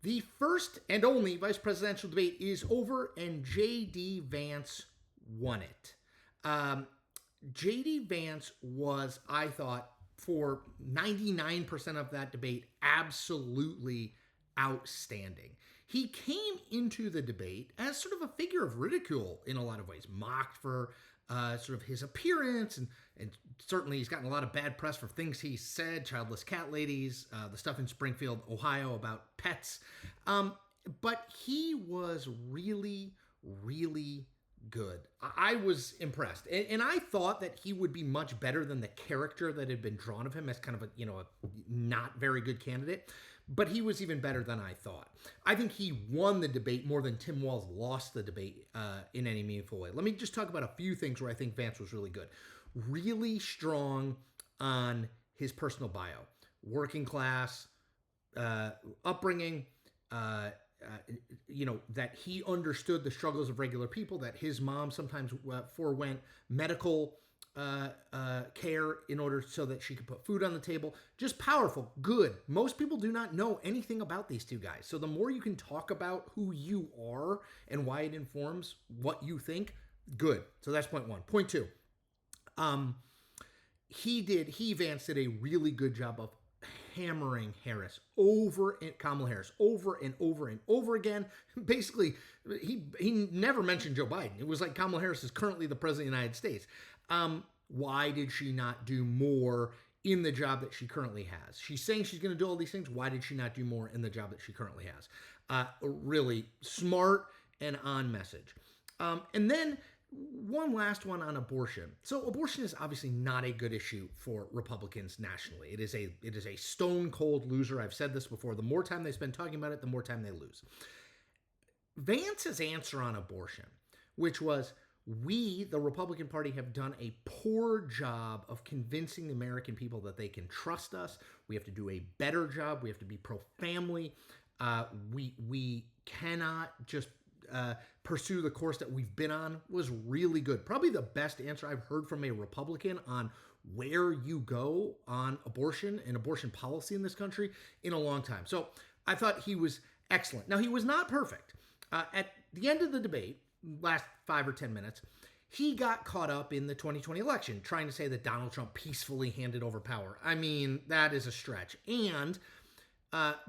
The first and only vice presidential debate is over, and J.D. Vance won it. J.D. Vance was, I thought, for 99% of that debate, absolutely outstanding. He came into the debate as sort of a figure of ridicule in a lot of ways, mocked for sort of his appearance, and certainly he's gotten a lot of bad press for things he said, childless cat ladies, the stuff in Springfield, Ohio about pets. But he was really, really good. I was impressed. And I thought that he would be much better than the character that had been drawn of him as kind of a not very good candidate. But he was even better than I thought. I think he won the debate more than Tim Walz lost the debate in any meaningful way. Let me just talk about a few things where I think Vance was really good. Really strong on his personal bio. Working class, upbringing, that he understood the struggles of regular people, that his mom sometimes forewent medical care in order so that she could put food on the table. Just powerful, good. Most people do not know anything about these two guys. So the more you can talk about who you are and why it informs what you think, good. So that's point one. Point two, Vance did a really good job of hammering Kamala Harris over and over and over again. Basically, he never mentioned Joe Biden. It was like Kamala Harris is currently the president of the United States. Why did she not do more in the job that she currently has? She's saying she's going to do all these things. Why did she not do more in the job that she currently has? Really smart and on message. And then one last one on abortion. So abortion is obviously not a good issue for Republicans nationally. It is a stone cold loser. I've said this before. The more time they spend talking about it, the more time they lose. Vance's answer on abortion, which was, we, the Republican Party, have done a poor job of convincing the American people that they can trust us. We have to do a better job. We have to be pro-family. We cannot just pursue the course that we've been on, was really good. Probably the best answer I've heard from a Republican on where you go on abortion and abortion policy in this country in a long time. So I thought he was excellent. Now, he was not perfect. At the end of the debate, last 5 or 10 minutes, he got caught up in the 2020 election, trying to say that Donald Trump peacefully handed over power. I mean, that is a stretch. And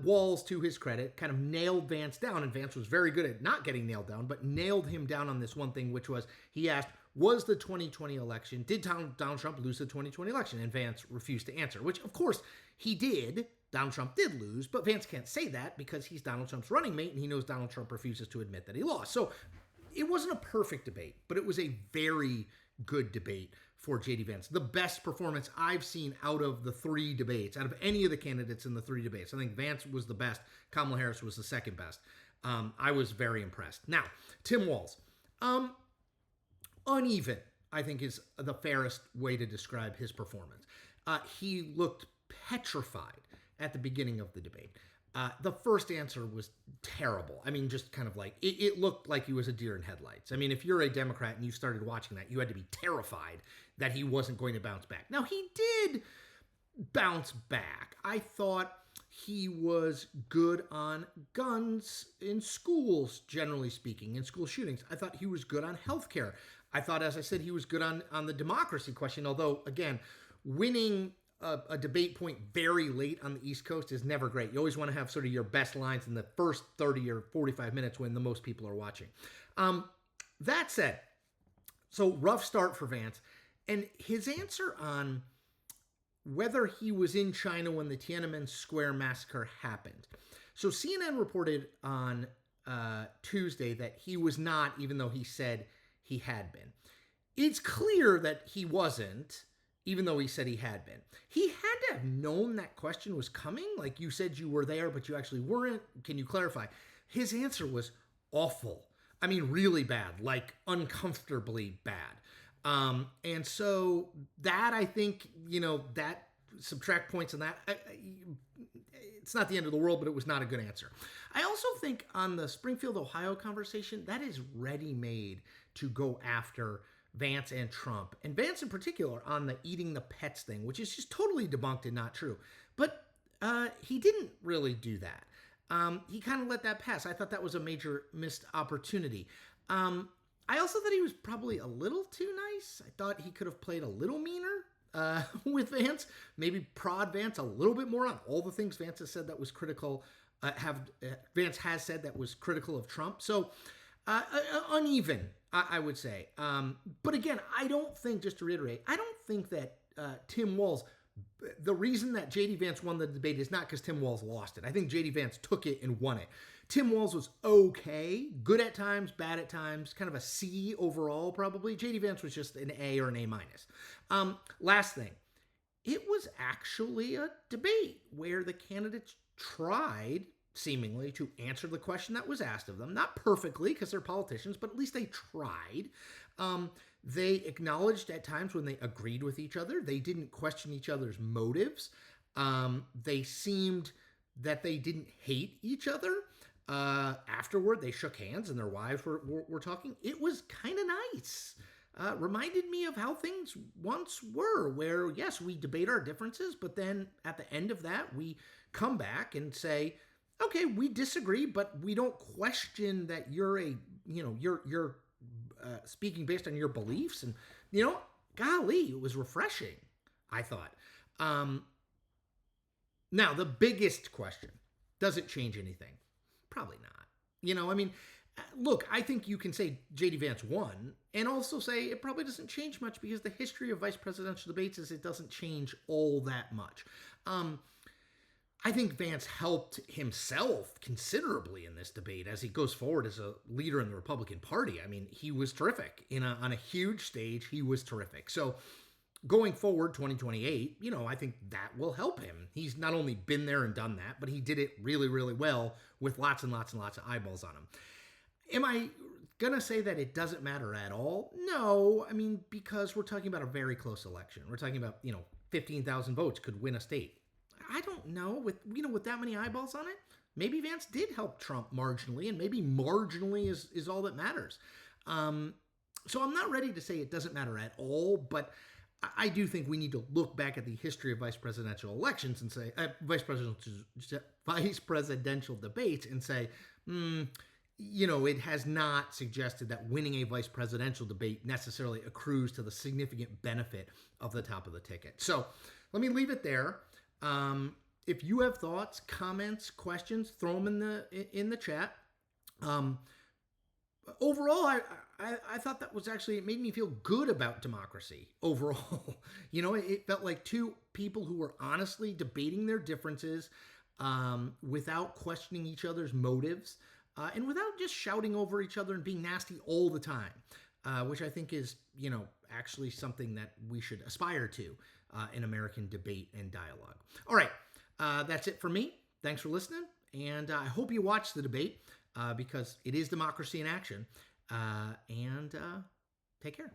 Walz, to his credit, kind of nailed Vance down, and Vance was very good at not getting nailed down, but nailed him down on this one thing, which was, he asked, was the 2020 election, did Donald Trump lose the 2020 election? And Vance refused to answer, which, of course, he did. Donald Trump did lose, but Vance can't say that because he's Donald Trump's running mate, and he knows Donald Trump refuses to admit that he lost. So it wasn't a perfect debate, but it was a very good debate for J.D. Vance. The best performance I've seen out of the three debates, out of any of the candidates in the three debates. I think Vance was the best. Kamala Harris was the second best. I was very impressed. Now, Tim Walz. Uneven, I think, is the fairest way to describe his performance. He looked petrified at the beginning of the debate. The first answer was terrible. I mean, just kind of like, it looked like he was a deer in headlights. I mean, if you're a Democrat and you started watching that, you had to be terrified that he wasn't going to bounce back. Now, he did bounce back. I thought he was good on guns in schools, generally speaking, in school shootings. I thought he was good on healthcare. I thought, as I said, he was good on the democracy question, although, again, winning a debate point very late on the East Coast is never great. You always want to have sort of your best lines in the first 30 or 45 minutes when the most people are watching. That said, so rough start for Vance. And his answer on whether he was in China when the Tiananmen Square massacre happened. So CNN reported on Tuesday that he was not, even though he said he had been. It's clear that he wasn't, even though he said he had been. He had to have known that question was coming. Like, you said you were there, but you actually weren't. Can you clarify? His answer was awful. I mean, really bad, like uncomfortably bad. And so that, I think, that subtract points on that. It's not the end of the world, but it was not a good answer. I also think on the Springfield, Ohio conversation, that is ready-made to go after Vance and Trump, and Vance in particular on the eating the pets thing, which is just totally debunked and not true. But he didn't really do that. He kind of let that pass. I thought that was a major missed opportunity. I also thought he was probably a little too nice. I thought he could have played a little meaner with Vance. Maybe prod Vance a little bit more on all the things Vance has said that was critical. Vance has said that was critical of Trump. So uneven, I would say. But again, I don't think, just to reiterate, I don't think that Tim Walz, the reason that J.D. Vance won the debate is not because Tim Walz lost it. I think J.D. Vance took it and won it. Tim Walz was okay, good at times, bad at times, kind of a C overall probably. J.D. Vance was just an A or an A minus. Last thing, it was actually a debate where the candidates tried, seemingly, to answer the question that was asked of them. Not perfectly, because they're politicians, but at least they tried. They acknowledged at times when they agreed with each other. They didn't question each other's motives. They seemed that they didn't hate each other. Afterward, they shook hands and their wives were talking. It was kind of nice. Reminded me of how things once were, where, yes, we debate our differences, but then at the end of that, we come back and say, okay, we disagree, but we don't question that you're you're speaking based on your beliefs. And, golly, it was refreshing, I thought. Now, the biggest question, does it change anything? Probably not. Look, I think you can say J.D. Vance won and also say it probably doesn't change much because the history of vice presidential debates is it doesn't change all that much. I think Vance helped himself considerably in this debate as he goes forward as a leader in the Republican Party. I mean, he was terrific. On a huge stage, he was terrific. So going forward, 2028, I think that will help him. He's not only been there and done that, but he did it really, really well with lots and lots and lots of eyeballs on him. Am I going to say that it doesn't matter at all? No. Because we're talking about a very close election. We're talking about, 15,000 votes could win a state. I don't know. With that many eyeballs on it, maybe Vance did help Trump marginally, and maybe marginally is all that matters. So I'm not ready to say it doesn't matter at all, but I do think we need to look back at the history of vice presidential elections and say, vice presidential debates and say, it has not suggested that winning a vice presidential debate necessarily accrues to the significant benefit of the top of the ticket. So let me leave it there. If you have thoughts, comments, questions, throw them in the chat. Overall, I thought that was actually, it made me feel good about democracy overall. It felt like two people who were honestly debating their differences without questioning each other's motives and without just shouting over each other and being nasty all the time, which I think is, actually something that we should aspire to in American debate and dialogue. All right, that's it for me. Thanks for listening, and I hope you watch the debate because it is democracy in action. And take care.